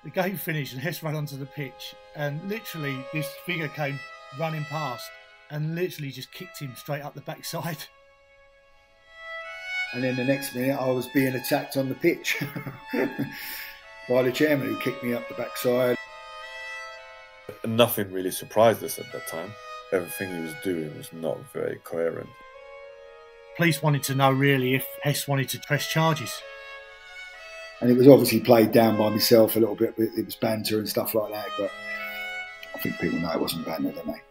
The game finished and Hess ran onto the pitch, and literally this figure came running past and literally just kicked him straight up the backside. And then the next minute I was being attacked on the pitch by the chairman, who kicked me up the backside. Nothing really surprised us at that time. Everything he was doing was not very coherent. Police wanted to know really if Hess wanted to press charges. And it was obviously played down by myself a little bit. It was banter and stuff like that, but I think people know it wasn't banter, don't they?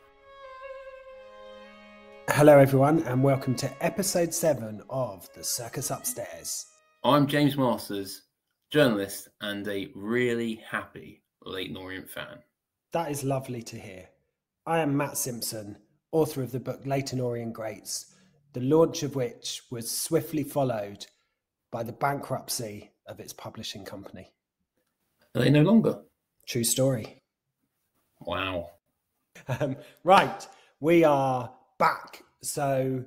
Hello everyone, and welcome to episode 7 of the Circus Upstairs. I'm James Masters, journalist and a really happy Leyton Orient fan. That is lovely to hear. I am Matt Simpson, author of the book Leyton Orient Greats, the launch of which was swiftly followed by the bankruptcy of its publishing company. Are they no longer? True story. Wow. Right, we are back. So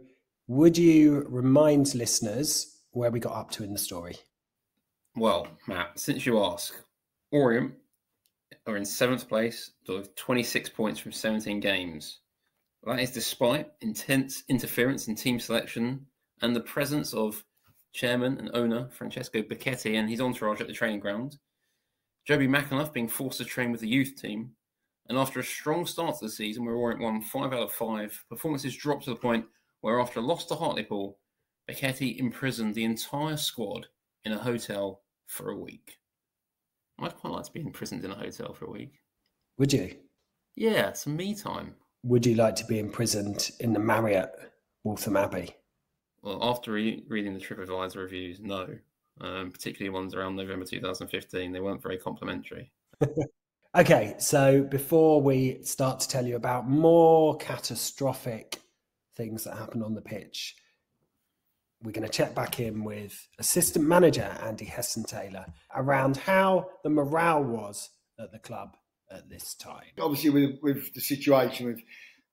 would you remind listeners where we got up to in the story? Well, Matt, since you ask, Orient are in 7th place with 26 points from 17 games. That is despite intense interference in team selection and the presence of chairman and owner Francesco Becchetti and his entourage at the training ground, Joby McAnuff being forced to train with the youth team, and after a strong start to the season where Orient won 5 out of 5, performances dropped to the point where after a loss to Hartlepool, Becchetti imprisoned the entire squad in a hotel for a week. I'd quite like to be imprisoned in a hotel for a week. Would you? Yeah, some me time. Would you like to be imprisoned in the Marriott, Waltham Abbey? Well, after reading the TripAdvisor reviews, no. Particularly ones around November 2015. They weren't very complimentary. Okay, so before we start to tell you about more catastrophic things that happened on the pitch, we're going to check back in with assistant manager Andy Heston-Taylor around how the morale was at the club at this time. Obviously, with the situation with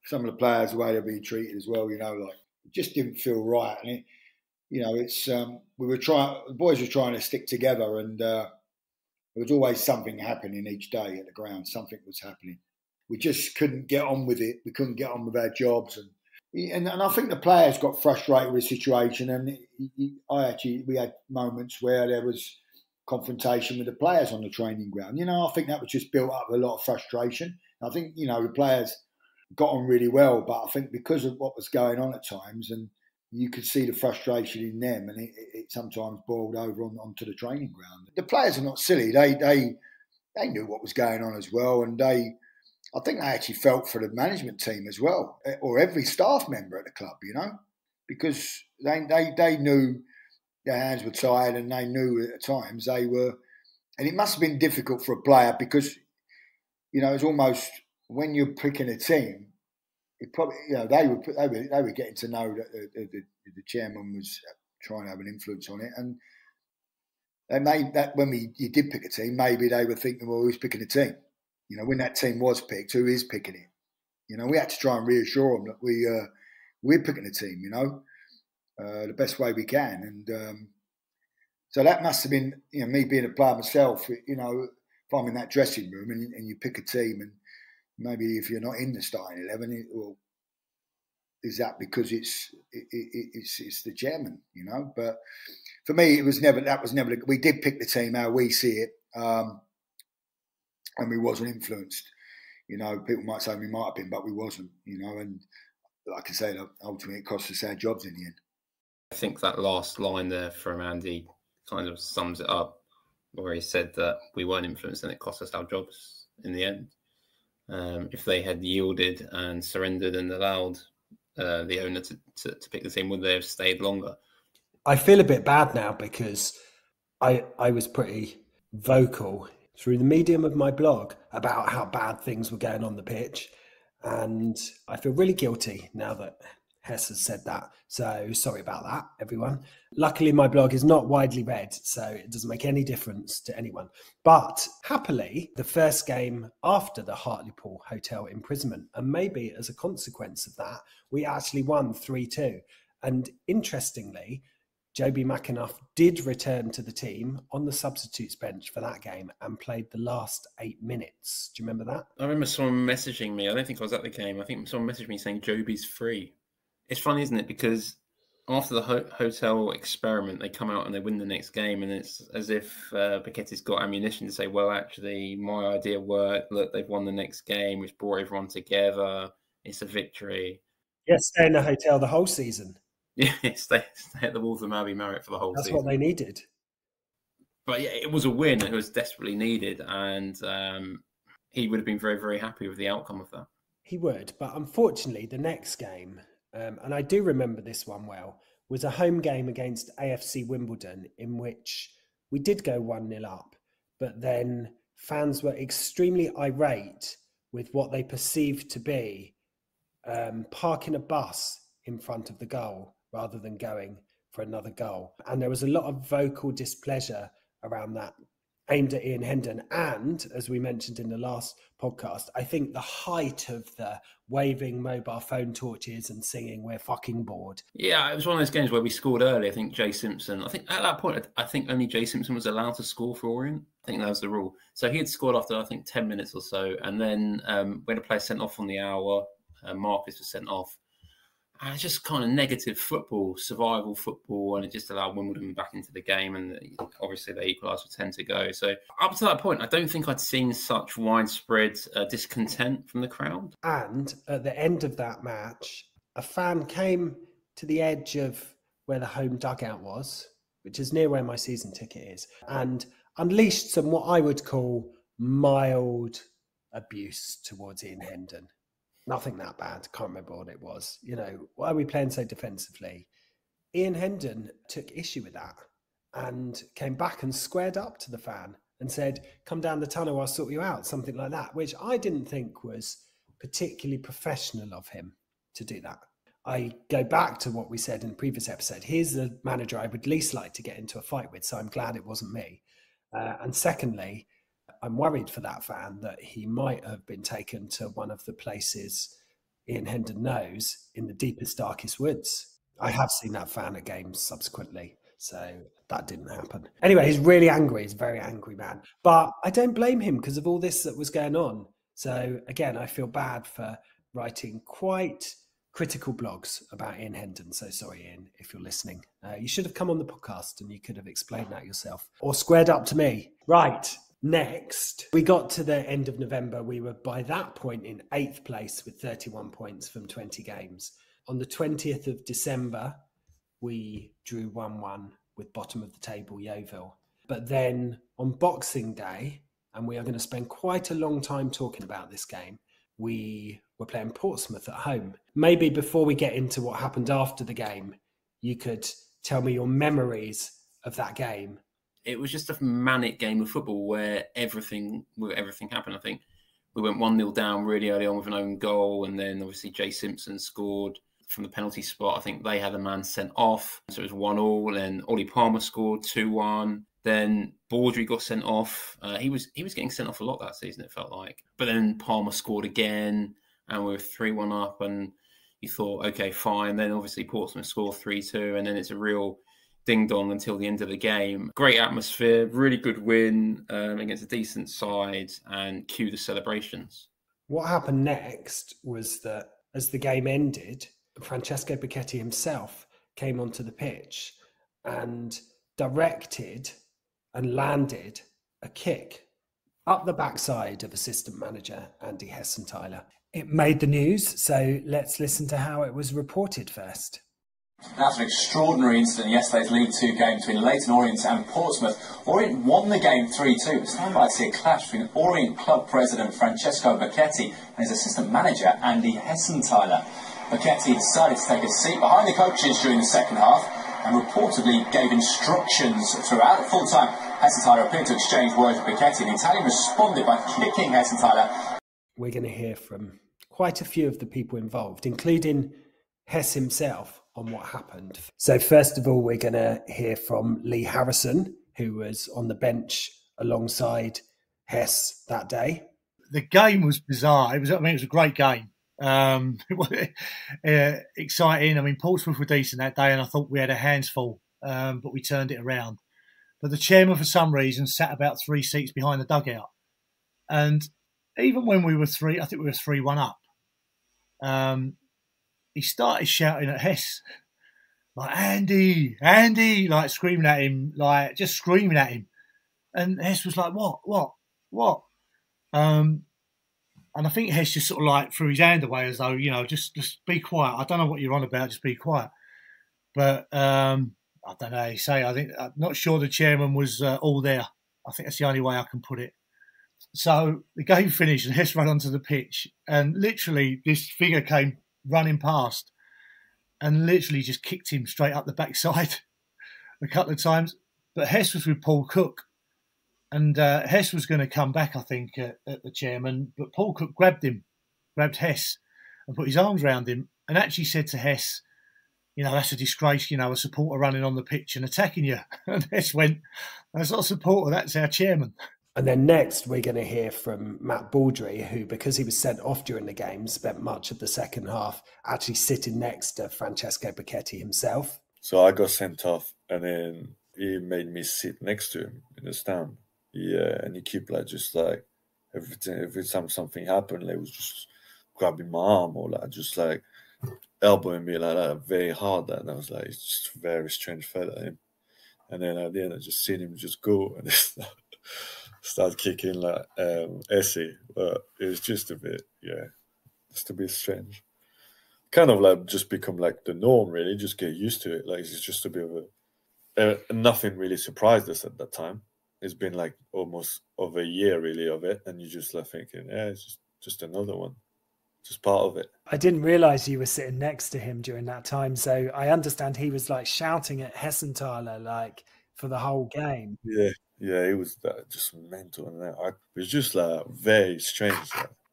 some of the players, the way they're being treated as well, like it just didn't feel right. And it's the boys were trying to stick together, and there was always something happening each day at the ground. Something was happening. We just couldn't get on with it. We couldn't get on with our jobs, and I think the players got frustrated with the situation. And we had moments where there was confrontation with the players on the training ground. I think that was just built up a lot of frustration. I think the players got on really well, but I think because of what was going on at times, and you could see the frustration in them, and it sometimes boiled over onto the training ground. The players are not silly; they knew what was going on as well, and I think they actually felt for the management team as well, or every staff member at the club, because they knew their hands were tied, and they knew at times they were, and it must have been difficult for a player because it's almost when you're picking a team. It probably, they were getting to know that the chairman was trying to have an influence on it, and they made that when you did pick a team, maybe they were thinking, well, who's picking the team? When that team was picked, who is picking it? We had to try and reassure them that we're picking the team, the best way we can, and so that must have been, me being a player myself, if I'm in that dressing room and you pick a team and. Maybe if you're not in the starting 11, is that because it's the chairman, But for me, that was never. We did pick the team how we see it, and we wasn't influenced. People might say we might have been, but we wasn't. And like I said, ultimately it cost us our jobs in the end. I think that last line there from Andy kind of sums it up, where he said that we weren't influenced and it cost us our jobs in the end. If they had yielded and surrendered and allowed the owner to pick the team, would they have stayed longer? I feel a bit bad now because I was pretty vocal through the medium of my blog about how bad things were going on the pitch. And I feel really guilty now that Hess has said that. So sorry about that, everyone. Luckily, my blog is not widely read, so it doesn't make any difference to anyone. But happily, the first game after the Hartlepool hotel imprisonment, and maybe as a consequence of that, we actually won 3-2. And interestingly, Joby McAnuff did return to the team on the substitutes bench for that game and played the last 8 minutes. Do you remember that? I remember someone messaging me. I don't think I was at the game. I think someone messaged me saying Joby's free. It's funny, isn't it? Because after the hotel experiment, they come out and they win the next game, and it's as if Piketty's got ammunition to say, well, actually, my idea worked. Look, they've won the next game, which brought everyone together. It's a victory. Yeah, stay in the hotel the whole season. Yeah, stay at the Wolves of Abbey Marriott for the whole season. That's what they needed. But yeah, it was a win. It was desperately needed, and he would have been very, very happy with the outcome of that. He would, but unfortunately, the next game, and I do remember this one well, was a home game against AFC Wimbledon in which we did go 1-0 up, but then fans were extremely irate with what they perceived to be parking a bus in front of the goal rather than going for another goal. And there was a lot of vocal displeasure around that aimed at Ian Hendon. And as we mentioned in the last podcast, I think the height of the waving mobile phone torches and singing "We're fucking bored." Yeah, it was one of those games where we scored early. I think Jay Simpson, at that point, I think only Jay Simpson was allowed to score for Orient. I think that was the rule. So he had scored after, I think, 10 minutes or so. And then we had a player sent off on the hour. Marcus was sent off. And it's just kind of negative football, survival football, and it just allowed Wimbledon back into the game. And obviously they equalised with 10 to go. So up to that point, I don't think I'd seen such widespread discontent from the crowd. And at the end of that match, a fan came to the edge of where the home dugout was, which is near where my season ticket is, and unleashed some what I would call mild abuse towards Ian Hendon. Nothing that bad. Can't remember what it was. You know, why are we playing so defensively? Ian Hendon took issue with that and came back and squared up to the fan and said, come down the tunnel, I'll sort you out. Something like that, which I didn't think was particularly professional of him to do that. I go back to what we said in the previous episode. Here's the manager I would least like to get into a fight with, so I'm glad it wasn't me. And secondly, I'm worried for that fan that he might have been taken to one of the places Ian Hendon knows in the deepest, darkest woods. I have seen that fan at games subsequently, so that didn't happen. Anyway, he's really angry. He's a very angry man. But I don't blame him because of all this that was going on. So again, I feel bad for writing quite critical blogs about Ian Hendon. So sorry, Ian, if you're listening. You should have come on the podcast and you could have explained that yourself or squared up to me. Right. Next, we got to the end of November. We were by that point in 8th place with 31 points from 20 games. On the 20th of December, we drew 1-1 with bottom of the table Yeovil. But then on Boxing Day, and we are going to spend quite a long time talking about this game, we were playing Portsmouth at home. Maybe before we get into what happened after the game, you could tell me your memories of that game. It was just a manic game of football where everything happened. I think we went 1-0 down really early on with an own goal, and then obviously Jay Simpson scored from the penalty spot. I think they had a man sent off, so it was 1-1, and Ollie Palmer scored 2-1. Then Baudry got sent off. He was getting sent off a lot that season, it felt like. But then Palmer scored again, and we were 3-1 up, and you thought, okay, fine. Then obviously Portsmouth scored 3-2, and then it's a real ding-dong until the end of the game. Great atmosphere, really good win against a decent side, and cue the celebrations. What happened next was that as the game ended, Francesco Piketty himself came onto the pitch and directed and landed a kick up the backside of assistant manager Andy Hessenthaler. It made the news, so let's listen to how it was reported first. After an extraordinary incident in yesterday's League Two game between Leyton Orient and Portsmouth, Orient won the game 3-2. Stand by to see a clash between Orient club president Francesco Piketty and his assistant manager Andy Hessenthaler. Piketty decided to take a seat behind the coaches during the second half and reportedly gave instructions throughout. At full time, Hessenthaler appeared to exchange words with Piketty, and the Italian responded by kicking Hessenthaler. We're going to hear from quite a few of the people involved, including Hess himself, on what happened. So first of all, we're going to hear from Lee Harrison, who was on the bench alongside Hess that day. The game was bizarre. It was a great game. Exciting. I mean, Portsmouth were decent that day, and I thought we had a hands full but we turned it around. But the chairman, for some reason, sat about 3 seats behind the dugout. And even when we were I think we were 3-1 up, he started shouting at Hess, like, Andy, Andy, like screaming at him, like just screaming at him. And Hess was like, what? And I think Hess just sort of like threw his hand away as though, just be quiet. I don't know what you're on about, just be quiet. But I don't know how you say. I'm not sure the chairman was all there. I think that's the only way I can put it. So the game finished and Hess ran onto the pitch, and literally this figure came running past and literally just kicked him straight up the backside a couple of times. But Hess was with Paul Cook, and Hess was going to come back, I think, at the chairman, but Paul Cook grabbed Hess and put his arms around him and actually said to Hess, that's a disgrace, a supporter running on the pitch and attacking you. And Hess went, that's not a supporter, that's our chairman. And then next, we're going to hear from Matt Baldry, who, because he was sent off during the game, spent much of the second half actually sitting next to Francesco Becchetti himself. So I got sent off, and then he made me sit next to him in the stand. Yeah, and he kept every time something happened, he was just grabbing my arm or just elbowing me like that very hard. And I was like, it's just a very strange fella, him. And then at the end, I just seen him just go and start kicking Arse. But it was just a bit strange. Kind of just become the norm, really. Just get used to it. It's just a bit of nothing really surprised us at that time. It's been almost over a year, really, of it. And you're just thinking, it's just another one. Just part of it. I didn't realise you were sitting next to him during that time. So I understand he was shouting at Hessenthaler for the whole game. Yeah, it was just mental. And it was just very strange.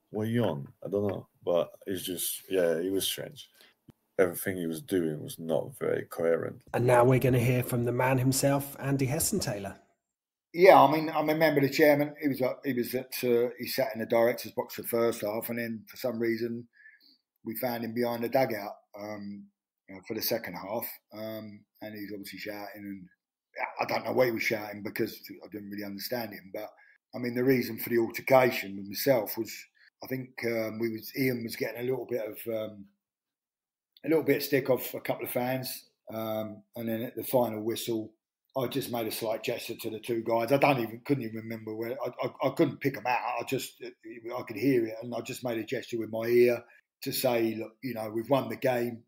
What are you on? I don't know. But it's just, it was strange. Everything he was doing was not very coherent. And now we're going to hear from the man himself, Andy Hessenthaler. Yeah, I remember the chairman. He sat in the director's box for the first half, and then for some reason we found him behind the dugout for the second half, and he's obviously shouting. And I don't know what he was shouting because I didn't really understand him. But the reason for the altercation with myself was, I think Ian was getting a little bit of stick off a couple of fans, and then at the final whistle, I just made a slight gesture to the two guys. Couldn't even remember where. I couldn't pick them out. I could hear it, and I just made a gesture with my ear to say, look, we've won the game.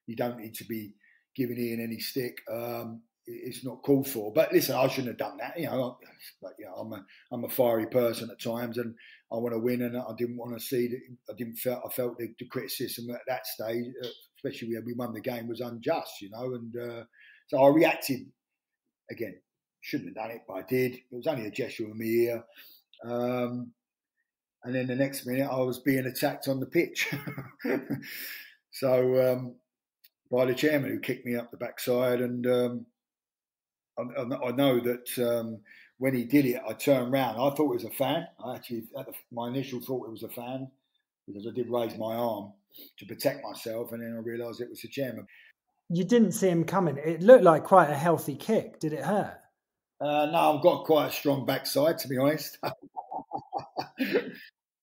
You don't need to be giving Ian any stick. It's not called for. But listen, I shouldn't have done that. But I'm a fiery person at times, and I want to win, and I didn't want to see that. I felt the criticism at that stage, especially when we won the game, was unjust. And so I reacted. Again, shouldn't have done it, but I did. It was only a gesture with my ear. And then the next minute, I was being attacked on the pitch. So by the chairman, who kicked me up the backside. And I know that when he did it, I turned round. I thought it was a fan. My initial thought it was a fan, because I did raise my arm to protect myself. And then I realised it was the chairman. You didn't see him coming. It looked like quite a healthy kick. Did it hurt? No, I've got quite a strong backside, to be honest.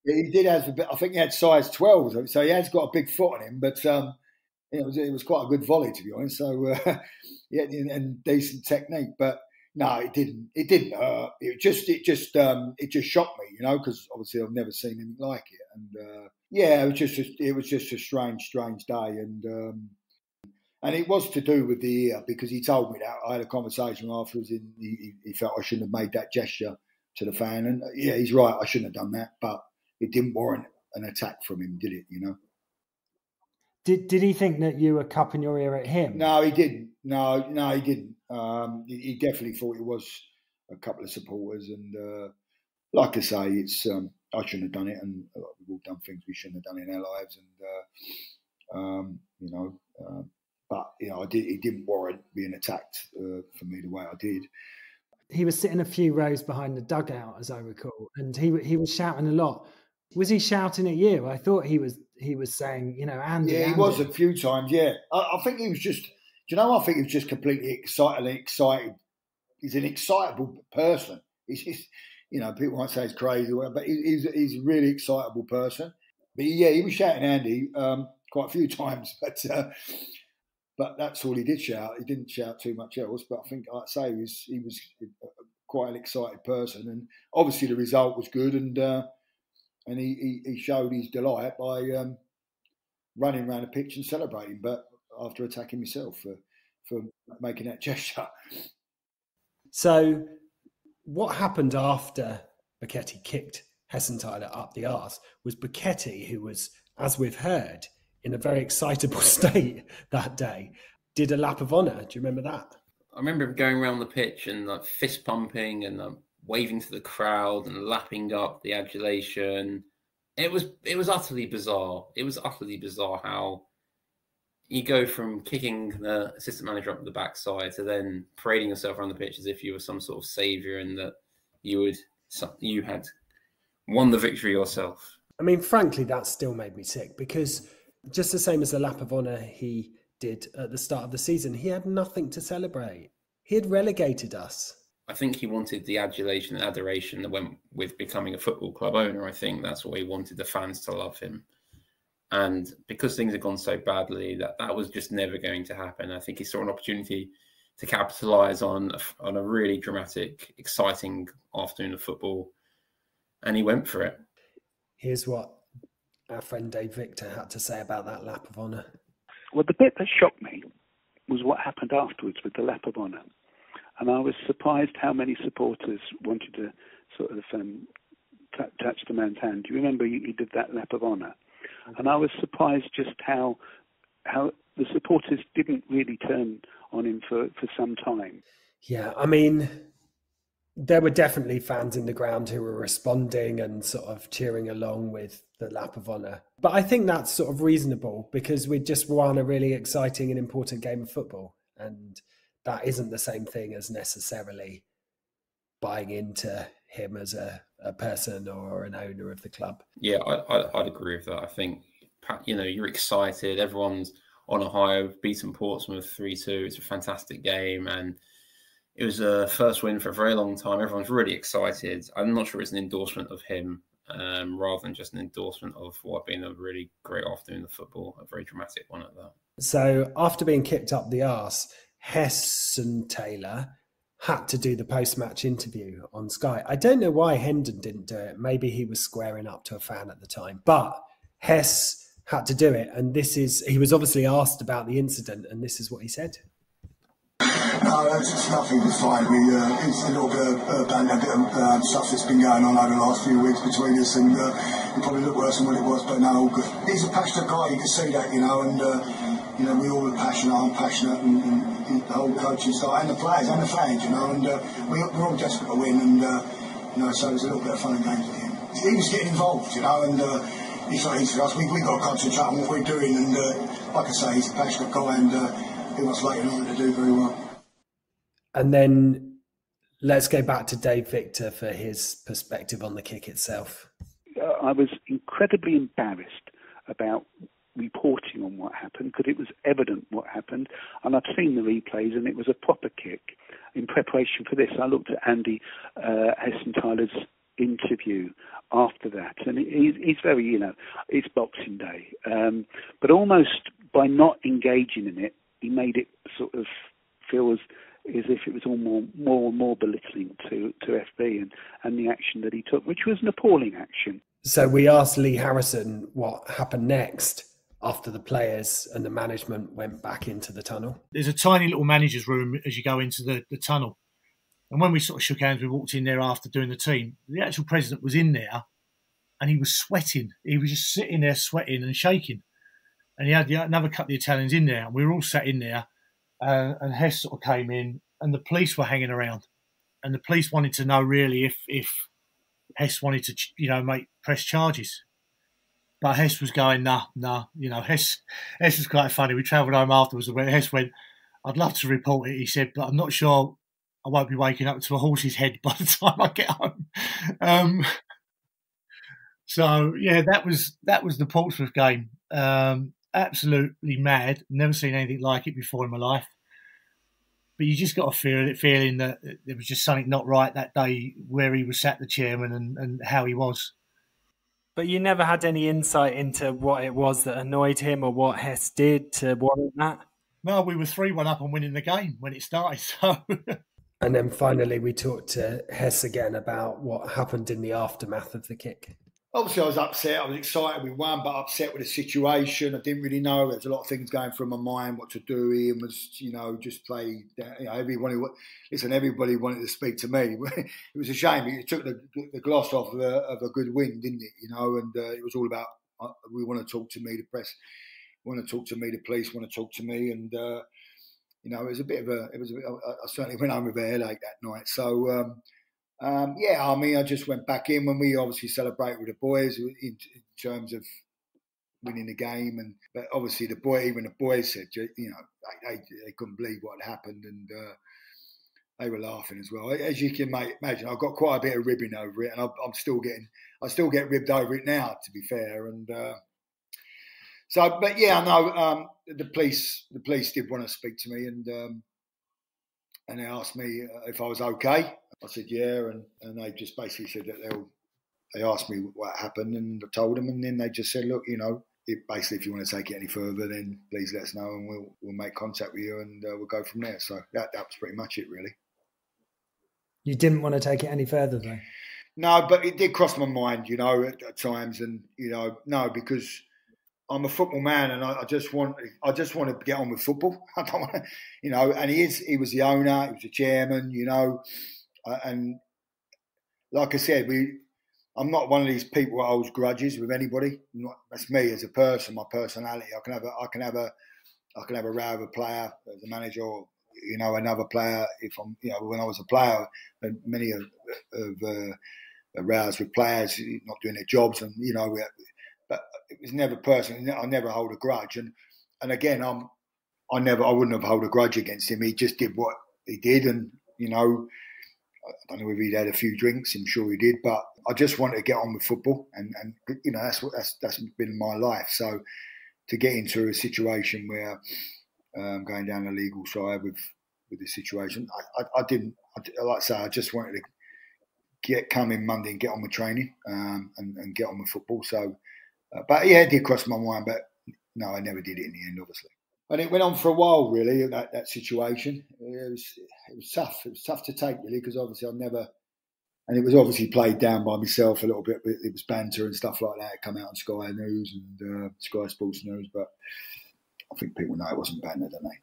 He did have a bit. I think he had size 12, so he has got a big foot on him. But it was quite a good volley, to be honest. So and decent technique. But no, it didn't. It didn't hurt. It just shocked me, because obviously I've never seen anything like it. And it was just a strange day. And it was to do with the ear, because he told me that. I had a conversation afterwards, and he felt I shouldn't have made that gesture to the fan. And he's right, I shouldn't have done that, but it didn't warrant an attack from him, did it? Did he think that you were cupping your ear at him? No, he didn't. No, he didn't. He definitely thought it was a couple of supporters. And like I say, it's I shouldn't have done it, and we've all done things we shouldn't have done in our lives. And but it didn't warrant being attacked for me the way I did. He was sitting a few rows behind the dugout, as I recall, and he was shouting a lot. Was he shouting at you? I thought he was saying, Andy. Yeah, he Andy. was a few times. Yeah, I think he was just you know, I think he was just completely excited. He's an excitable person. He's just, you know, people might say he's crazy, but he's a really excitable person. But yeah, he was shouting Andy quite a few times, but that's all he did shout. He didn't shout too much else. But I think, like I say, he was quite an excited person, and obviously the result was good, and he showed his delight by running around the pitch and celebrating, but after attacking myself for making that gesture. So what happened after Becchetti kicked Hessenthaler up the arse was Becchetti, who was, as we've heard, in a very excitable state that day, did a lap of honour. Do you remember that? I remember him going around the pitch and like fist pumping and waving to the crowd and lapping up the adulation. It was utterly bizarre. It was utterly bizarre how you go from kicking the assistant manager up the backside to then parading yourself around the pitch as if you were some sort of saviour and that you had won the victory yourself. I mean, frankly, that still made me sick, because just the same as the lap of honour he did at the start of the season, he had nothing to celebrate. He had relegated us. I think he wanted the adulation and adoration that went with becoming a football club owner. I think that's what he wanted the fans to love him. And because things had gone so badly, that was just never going to happen. I think he saw an opportunity to capitalise on a really dramatic, exciting afternoon of football, and he went for it. Here's what our friend Dave Victor had to say about that lap of honour. Well, the bit that shocked me was what happened afterwards with the lap of honour. And I was surprised how many supporters wanted to sort of touch the man's hand. Do you remember he did that lap of honour? And I was surprised just how the supporters didn't really turn on him for some time. Yeah, I mean, there were definitely fans in the ground who were responding and sort of cheering along with the lap of honour. But I think that's sort of reasonable, because we just won a really exciting and important game of football. And that isn't the same thing as necessarily buying into him as a person or an owner of the club. Yeah, I'd agree with that. I think, you know, you're excited. Everyone's on a high. We've beaten Portsmouth 3-2. It's a fantastic game. And it was a first win for a very long time. Everyone's really excited. I'm not sure it's an endorsement of him rather than just an endorsement of what being a really great afternoon of football, a very dramatic one at that. So after being kicked up the arse, Hessenthaler had to do the post-match interview on Sky. I don't know why Hendon didn't do it. Maybe he was squaring up to a fan at the time. But Hess had to do it. And he was obviously asked about the incident, and this is what he said. No, it's nothing. It's fine. It's a little bit of banter, a bit of stuff that's been going on over the last few weeks between us, and it probably looked worse than what it was, but no, all good. He's a passionate guy, you can see that, you know, and we all are passionate. I'm passionate, and the whole coaching staff, and the players, and the fans, you know, and we're all desperate to win, and so there's a little bit of fun and games with him. He was getting involved, you know, and it's not easy for us. We've got to concentrate on what we're doing, and like I say, he's a passionate guy, and he wants later on to do very well. And then let's go back to Dave Victor for his perspective on the kick itself. I was incredibly embarrassed about reporting on what happened, because it was evident what happened, and I've seen the replays, and it was a proper kick. In preparation for this, I looked at Andy Hessenthaler's interview after that, and he's very, you know, it's Boxing Day, but almost by not engaging in it, he made it sort of feel as if it was all more and more belittling to FB and the action that he took, which was an appalling action. So we asked Lee Harrison what happened next after the players and the management went back into the tunnel. There's a tiny little manager's room as you go into the tunnel. And when we sort of shook hands, we walked in there after doing the team. The actual president was in there and he was sweating. He was just sitting there sweating and shaking. And he had another couple of Italians in there, and we were all sat in there. And Hess sort of came in, and the police were hanging around, and the police wanted to know really if Hess wanted to, you know, press charges. But Hess was going, nah. You know, Hess was quite funny. We travelled home afterwards, and Hess went, "I'd love to report it," he said, "but I'm not sure I won't be waking up to a horse's head by the time I get home." So yeah, that was the Portsmouth game. Absolutely mad. Never seen anything like it before in my life. But you just got a feeling that there was just something not right that day where he was sat, the chairman, and how he was. But you never had any insight into what it was that annoyed him or what Hess did to warrant that? No, we were 3-1 up and winning the game when it started. So, And then finally we talked to Hess again about what happened in the aftermath of the kick. Obviously, I was upset. I was excited we won, but upset with the situation. I didn't really know. There's a lot of things going through my mind, what to do. Ian was, just play. Everybody wanted to speak to me. It was a shame. It took the gloss off of a good win, didn't it? And it was all about we want to talk to me, the press, want to talk to me, the police want to talk to me, and it was a bit of a. I certainly went home with a headache that night. So. I just went back in when we obviously celebrated with the boys in terms of winning the game, but obviously even the boys said, they couldn't believe what had happened, and they were laughing as well. As you can imagine, I've got quite a bit of ribbing over it, and I still get ribbed over it now, to be fair, and. The police did want to speak to me, and they asked me if I was okay. I said, yeah, and they just basically said that they asked me what happened, and I told them, and then they just said, look, if you want to take it any further, then please let us know, and we'll make contact with you, and we'll go from there. So that was pretty much it, really. You didn't want to take it any further, though? No, but it did cross my mind, at times, and no, because I'm a football man, and I just want to get on with football. I don't want to, and he was the owner, he was the chairman, and like I said, I'm not one of these people that holds grudges with anybody. That's me as a person, my personality. I can have a row with a player as a manager, or another player. If I'm, when I was a player, many of rows with players not doing their jobs, and but it was never personal. I never hold a grudge, and again, I wouldn't have held a grudge against him. He just did what he did, and I don't know if he'd had a few drinks. I'm sure he did, but I just wanted to get on with football, and that's been my life. So to get into a situation where going down the legal side with the situation, I didn't. Like I say, I just wanted to come in Monday and get on with training and get on with football. So, but yeah, it did cross my mind, but no, I never did it in the end, obviously. And it went on for a while, really, that situation. It was tough. It was tough to take, really, because obviously and it was obviously played down by myself a little bit. But it was banter and stuff like that. It come out on Sky News and Sky Sports News, but I think people know it wasn't banter, don't they?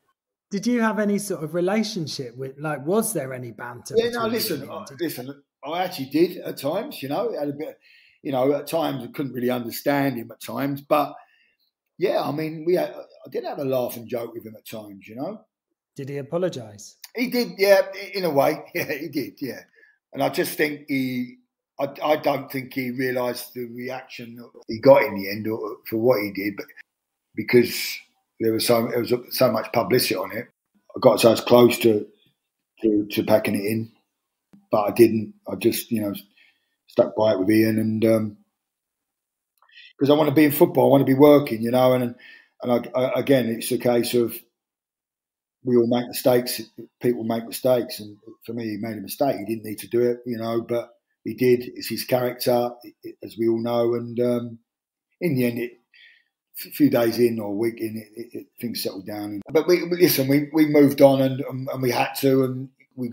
Did you have any sort of relationship with, was there any banter? Yeah, no, listen, I actually did at times, it had a bit, at times I couldn't really understand him at times, but yeah, I mean, I did have a laugh and joke with him at times, Did he apologise? He did, yeah, in a way. Yeah, he did, yeah. And I just think I don't think he realised the reaction he got in the end for what he did, but because there was so much publicity on it, I got so close to packing it in, but I didn't. I just, stuck by it with Ian, and because I want to be in football, I want to be working, and again, it's a case of we all make mistakes. People make mistakes, and for me, he made a mistake. He didn't need to do it, but he did. It's his character, as we all know. And in the end, a few days in or a week in, things settled down. But we moved on, and we had to, and we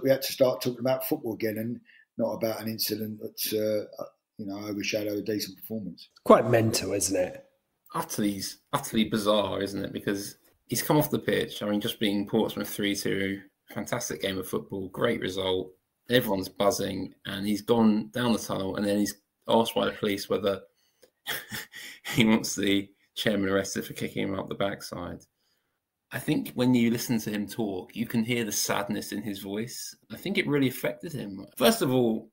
had to start talking about football again, and not about an incident that's overshadowed a decent performance. Quite mental, isn't it? Utterly bizarre, isn't it? Because he's come off the pitch. I mean, just being Portsmouth 3-2, fantastic game of football, great result. Everyone's buzzing, and he's gone down the tunnel, and then he's asked by the police whether he wants the chairman arrested for kicking him up the backside. I think when you listen to him talk, you can hear the sadness in his voice. I think it really affected him. First of all,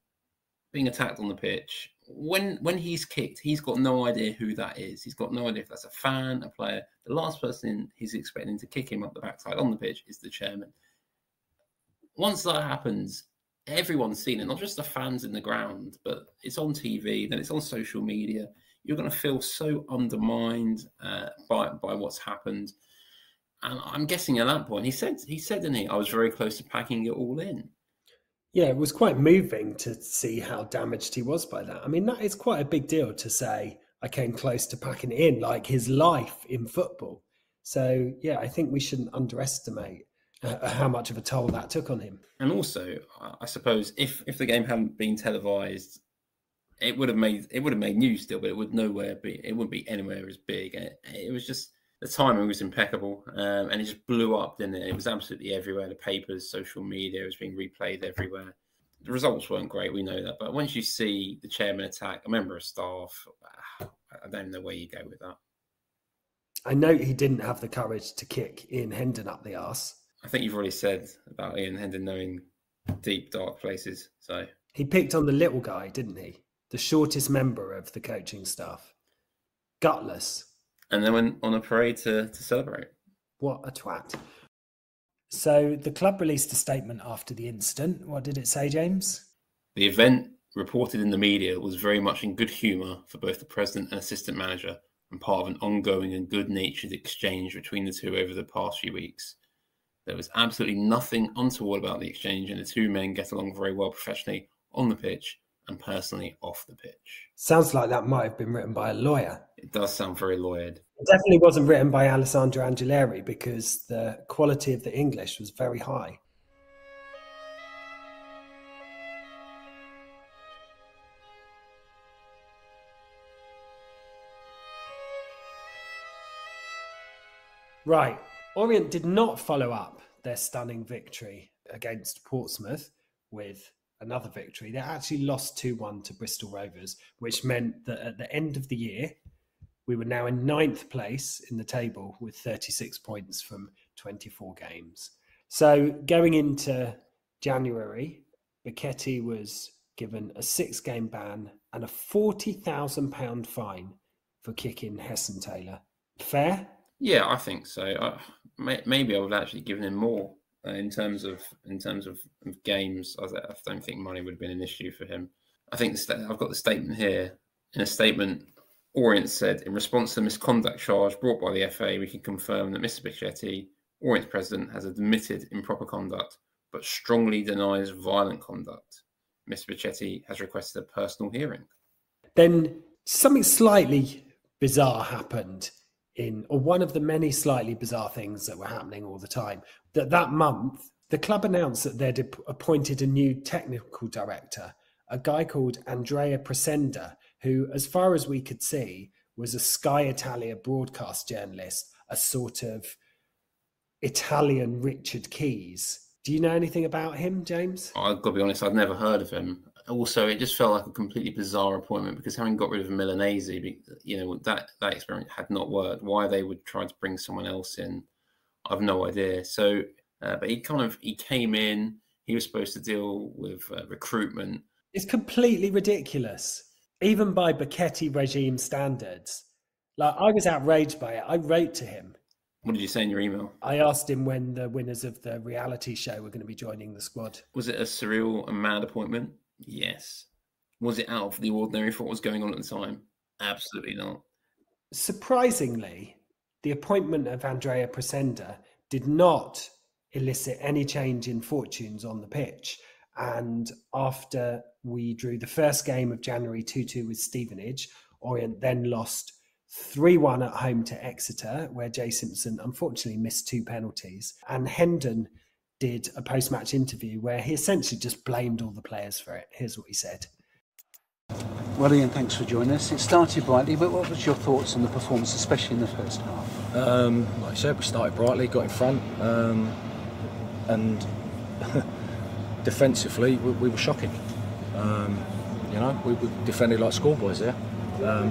being attacked on the pitch. When he's kicked, he's got no idea who that is. He's got no idea if that's a fan, a player. The last person he's expecting to kick him up the backside on the pitch is the chairman. Once that happens, everyone's seen it, not just the fans in the ground, but it's on TV, then it's on social media. You're going to feel so undermined by what's happened. And I'm guessing at that point, he said, didn't he, I was very close to packing it all in. Yeah, it was quite moving to see how damaged he was by that. I mean, that is quite a big deal to say, I came close to packing it in, like his life in football. So, yeah, I think we shouldn't underestimate how much of a toll that took on him. And also, I suppose if the game hadn't been televised, it would have made news still, but it would wouldn't be anywhere as big. It was just, the timing was impeccable, and it just blew up, didn't it? It was absolutely everywhere. The papers, social media, it was being replayed everywhere. The results weren't great, we know that. But once you see the chairman attack a member of staff, I don't know where you go with that. I know he didn't have the courage to kick Ian Hendon up the arse. I think you've already said about Ian Hendon knowing deep, dark places. So he picked on the little guy, didn't he? The shortest member of the coaching staff. Gutless. And then went on a parade to celebrate. What a twat. So the club released a statement after the incident. What did it say, James? The event, reported in the media, was very much in good humour for both the president and assistant manager, and part of an ongoing and good-natured exchange between the two over the past few weeks. There was absolutely nothing untoward about the exchange, and the two men get along very well professionally on the pitch and personally off the pitch. Sounds like that might have been written by a lawyer. It does sound very lawyered. It definitely wasn't written by Alessandro Angileri because the quality of the English was very high. Right. Orient did not follow up their stunning victory against Portsmouth with another victory. They actually lost 2-1 to Bristol Rovers, which meant that at the end of the year, we were now in 9th place in the table with 36 points from 24 games. So going into January, Becchetti was given a 6-game ban and a £40,000 fine for kicking Hesson Taylor. Fair? Yeah, I think so. Maybe I would have actually given him more in terms of games. I don't think money would have been an issue for him. I think I've got the statement here. In a statement, Orient said, in response to the misconduct charge brought by the FA, we can confirm that Mr. Becchetti, Orient's president, has admitted improper conduct, but strongly denies violent conduct. Mr. Becchetti has requested a personal hearing. Then something slightly bizarre happened or one of the many slightly bizarre things that were happening all the time. That month, the club announced that they'd appointed a new technical director, a guy called Andrea Presenda, who, as far as we could see, was a Sky Italia broadcast journalist, a sort of Italian Richard Keys. Do you know anything about him, James? I've got to be honest, I'd never heard of him. Also, it just felt like a completely bizarre appointment because having got rid of Milanese, that experiment had not worked. Why they would try to bring someone else in, I've no idea. So, but he came in, he was supposed to deal with recruitment. It's completely ridiculous, even by Becchetti regime standards. Like, I was outraged by it. I wrote to him. What did you say in your email? I asked him when the winners of the reality show were going to be joining the squad. Was it a surreal and mad appointment? Yes. Was it out of the ordinary for what was going on at the time? Absolutely not. Surprisingly, the appointment of Andrea Presenda did not elicit any change in fortunes on the pitch. And after we drew the first game of January 2-2 with Stevenage, Orient then lost 3-1 at home to Exeter, where Jay Simpson unfortunately missed 2 penalties. And Hendon did a post-match interview where he essentially just blamed all the players for it. Here's what he said. Well, Ian, thanks for joining us. It started brightly, but what was your thoughts on the performance, especially in the first half? Like I said, we started brightly, got in front, and defensively we were shocking. We defended like schoolboys there.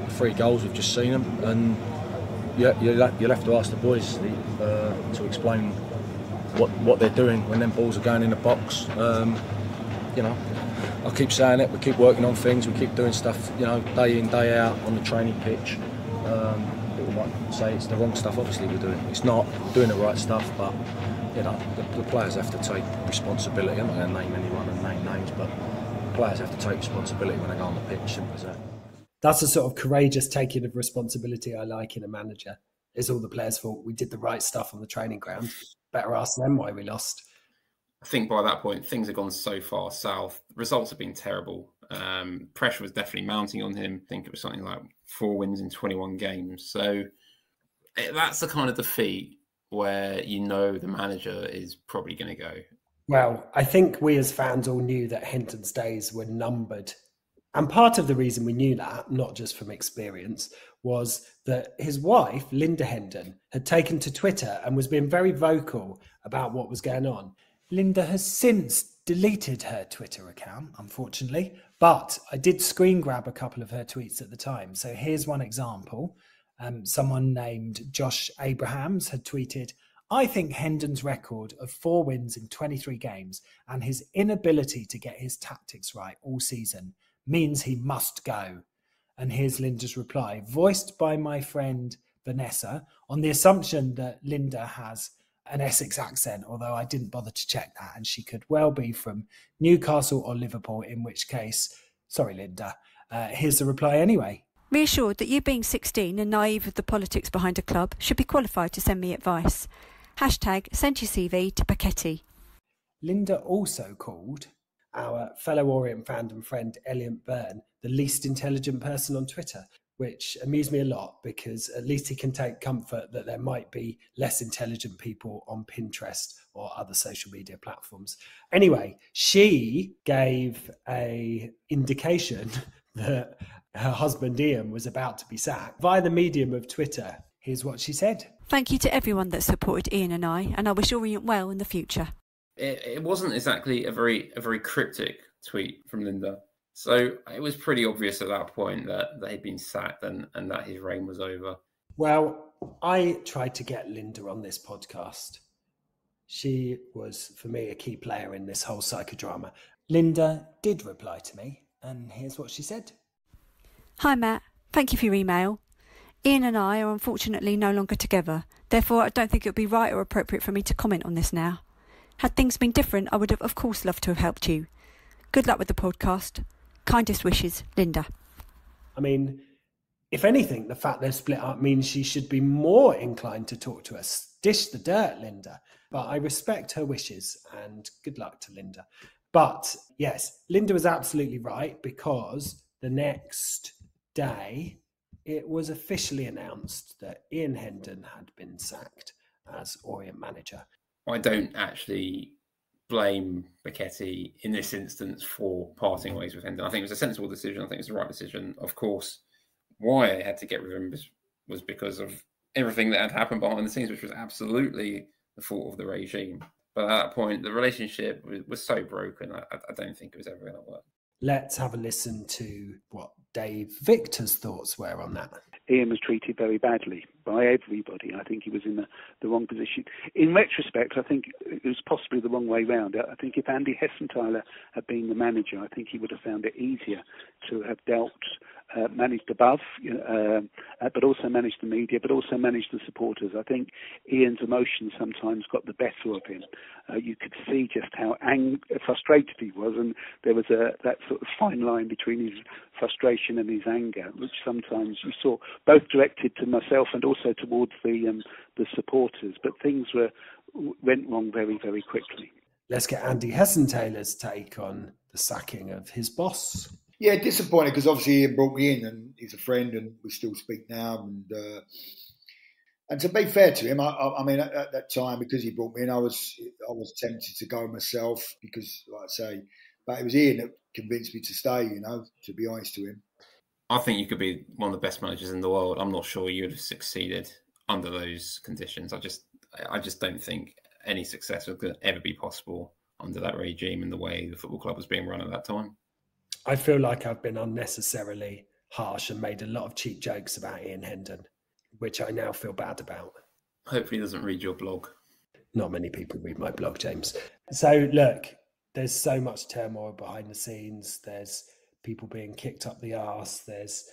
3 goals, we've just seen them, and you'll have to ask the boys to explain what they're doing when them balls are going in the box. I keep saying it, we keep working on things, we keep doing stuff, day in, day out on the training pitch. People might say it's the wrong stuff, obviously we're doing. It's not doing the right stuff, but the players have to take responsibility. I'm not going to name anyone and name names, but players have to take responsibility when they go on the pitch, simple as that. That's a sort of courageous taking of responsibility I like in a manager. It's all the players' fault. We did the right stuff on the training ground. Better ask them why we lost. I think by that point, things have gone so far south. Results have been terrible. Pressure was definitely mounting on him. I think it was something like 4 wins in 21 games. So that's the kind of defeat where you know the manager is probably going to go. Well, I think we as fans all knew that Hendon's days were numbered. And part of the reason we knew that, not just from experience, was that his wife, Linda Hendon, had taken to Twitter and was being very vocal about what was going on. Linda has since deleted her Twitter account, unfortunately, but I did screen grab a couple of her tweets at the time. So here's one example. Someone named Josh Abrahams had tweeted, "I think Hendon's record of 4 wins in 23 games and his inability to get his tactics right all season means he must go." And here's Linda's reply, voiced by my friend Vanessa, on the assumption that Linda has an Essex accent, although I didn't bother to check that, and she could well be from Newcastle or Liverpool, in which case, sorry, Linda. Here's the reply anyway. Reassured that you being 16 and naive of the politics behind a club should be qualified to send me advice. # send your CV to Paquetti. Linda also called our fellow Orient fan and friend Elliot Byrne the least intelligent person on Twitter, which amused me a lot because at least he can take comfort that there might be less intelligent people on Pinterest or other social media platforms. Anyway, she gave a indication that her husband Ian was about to be sacked via the medium of Twitter. Here's what she said. Thank you to everyone that supported Ian and I wish Orient well in the future. It wasn't exactly a very cryptic tweet from Linda. So it was pretty obvious at that point that he'd been sacked and that his reign was over. Well, I tried to get Linda on this podcast. She was, for me, a key player in this whole psychodrama. Linda did reply to me, and here's what she said. Hi, Matt. Thank you for your email. Ian and I are unfortunately no longer together. Therefore, I don't think it would be right or appropriate for me to comment on this now. Had things been different, I would have, of course, loved to have helped you. Good luck with the podcast. Kindest wishes, Linda. I mean, if anything, the fact they're split up means she should be more inclined to talk to us. Dish the dirt, Linda. But I respect her wishes and good luck to Linda. But yes, Linda was absolutely right because the next day it was officially announced that Ian Hendon had been sacked as Orient manager. I don't actually blame Paquetti in this instance for parting ways with Hendon. I think it was a sensible decision. I think it was the right decision. Of course, why I had to get rid of him was because of everything that had happened behind the scenes, which was absolutely the fault of the regime. But at that point, the relationship was so broken, I don't think it was ever going to work. Let's have a listen to what Dave Victor's thoughts were on that. Ian was treated very badly by everybody. I think he was in the wrong position. In retrospect, I think it was possibly the wrong way round. I think if Andy Hessenthaler had been the manager, I think he would have found it easier to have managed above, but also managed the media, but also managed the supporters. I think Ian's emotions sometimes got the better of him. You could see just how frustrated he was, and there was that sort of fine line between his frustration and his anger, which sometimes you saw both directed to myself and also towards the supporters. But things went wrong very, very quickly. Let's get Andy Hessenthaler's take on the sacking of his boss. Yeah, disappointed because obviously Ian brought me in and he's a friend and we still speak now. And to be fair to him, I mean, at that time, because he brought me in, I was tempted to go myself because, like I say, but it was Ian that convinced me to stay, to be honest to him. I think you could be one of the best managers in the world. I'm not sure you would have succeeded under those conditions. I just don't think any success would ever be possible under that regime and the way the football club was being run at that time. I feel like I've been unnecessarily harsh and made a lot of cheap jokes about Ian Hendon, which I now feel bad about. Hopefully he doesn't read your blog. Not many people read my blog, James. So look, there's so much turmoil behind the scenes. There's people being kicked up the arse. There's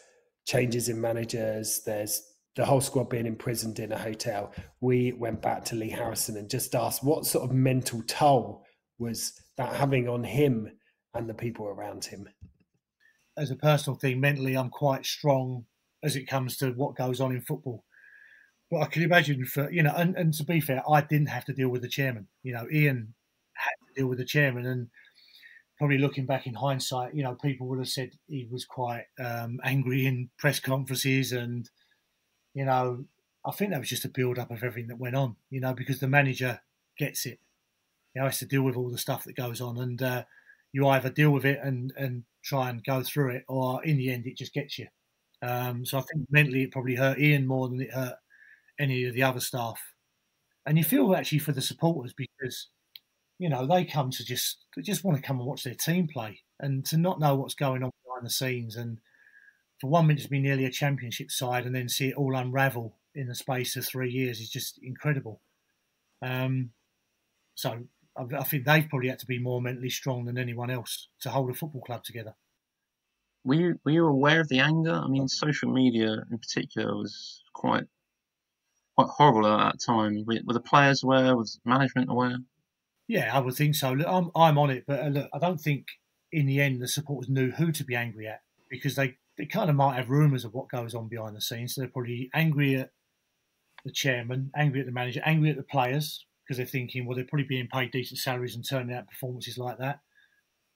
changes in managers. There's the whole squad being imprisoned in a hotel. We went back to Lee Harrison and just asked what sort of mental toll was that having on him and the people around him. As a personal thing, mentally, I'm quite strong as it comes to what goes on in football. Well, I can imagine and to be fair, I didn't have to deal with the chairman. Ian had to deal with the chairman, and probably looking back in hindsight, people would have said he was quite angry in press conferences, and I think that was just a build-up of everything that went on. Because the manager gets it. Has to deal with all the stuff that goes on, and you either deal with it and try and go through it, or in the end, it just gets you. So I think mentally it probably hurt Ian more than it hurt any of the other staff. And you feel actually for the supporters, because they come to they just want to come and watch their team play, and to not know what's going on behind the scenes, and for 1 minute to be nearly a championship side and then see it all unravel in the space of 3 years is just incredible. So I think they've probably had to be more mentally strong than anyone else to hold a football club together. Were you aware of the anger? I mean, social media in particular was quite horrible at that time. Were the players aware? Was management aware? Yeah, I would think so. Look, I'm on it, but look, I don't think in the end the supporters knew who to be angry at, because they kind of might have rumours of what goes on behind the scenes. So they're probably angry at the chairman, angry at the manager, angry at the players, because they're thinking, well, they're probably being paid decent salaries and turning out performances like that.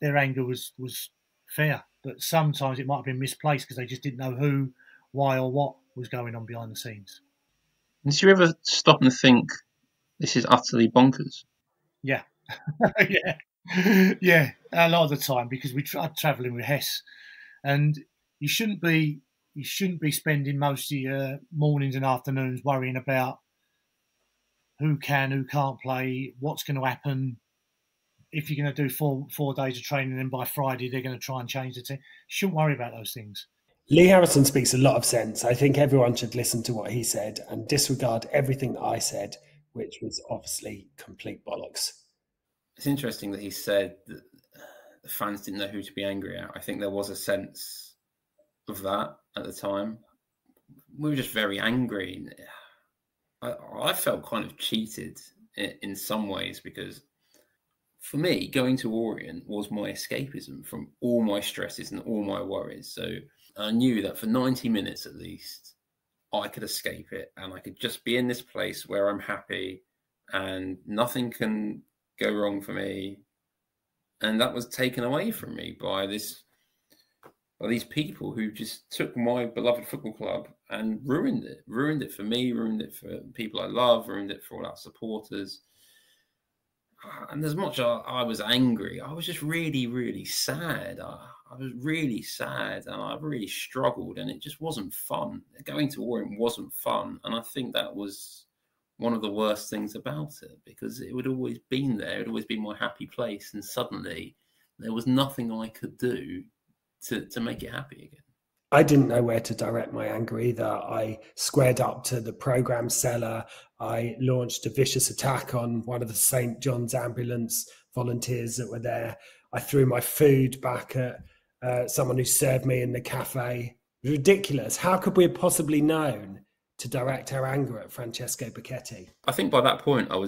Their anger was fair, but sometimes it might have been misplaced because they just didn't know who, why, or what was going on behind the scenes. Did you ever stop and think, this is utterly bonkers? Yeah. Yeah, a lot of the time, because we tried travelling with Hess, and you shouldn't be spending most of your mornings and afternoons worrying about who can, who can't play, what's going to happen. If you're going to do four days of training, then by Friday they're going to try and change the team. You shouldn't worry about those things. Lee Harrison speaks a lot of sense. I think everyone should listen to what he said and disregard everything that I said, which was obviously complete bollocks. It's interesting that he said that the fans didn't know who to be angry at. I think there was a sense of that at the time. We were just very angry. I felt kind of cheated in some ways, because for me, going to Orient was my escapism from all my stresses and all my worries. So I knew that for 90 minutes at least, I could escape it, and I could just be in this place where I'm happy and nothing can go wrong for me. And that was taken away from me by these people who just took my beloved football club and ruined it for me, ruined it for people I love, ruined it for all our supporters. And as much as I was angry, I was just really, really sad. I was really sad, and I really struggled, and it just wasn't fun. Going to Orient wasn't fun, and I think that was one of the worst things about it, because it would always been there. It would always been my happy place, and suddenly there was nothing I could do to make it happy again. I didn't know where to direct my anger either. I squared up to the programme seller. I launched a vicious attack on one of the St. John's ambulance volunteers that were there. I threw my food back at someone who served me in the cafe. It was ridiculous. How could we have possibly known to direct our anger at Francesco Becchetti? I think by that point I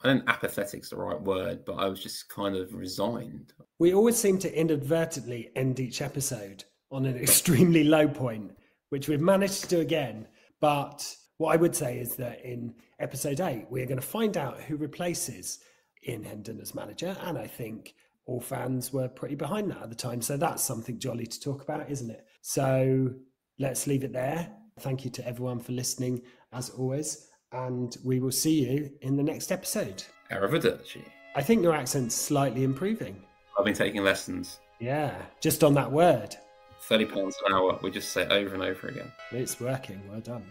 don't apathetic's the right word, but I was just kind of resigned. We always seem to inadvertently end each episode on an extremely low point, which we've managed to do again. But what I would say is that in episode 8, we're going to find out who replaces Ian Hendon as manager. And I think all fans were pretty behind that at the time. So that's something jolly to talk about, isn't it? So let's leave it there. Thank you to everyone for listening, as always. And we will see you in the next episode. Arrivederci. I think your accent's slightly improving. I've been taking lessons. Yeah, just on that word. £30 an hour. We just say it over and over again. It's working. Well done.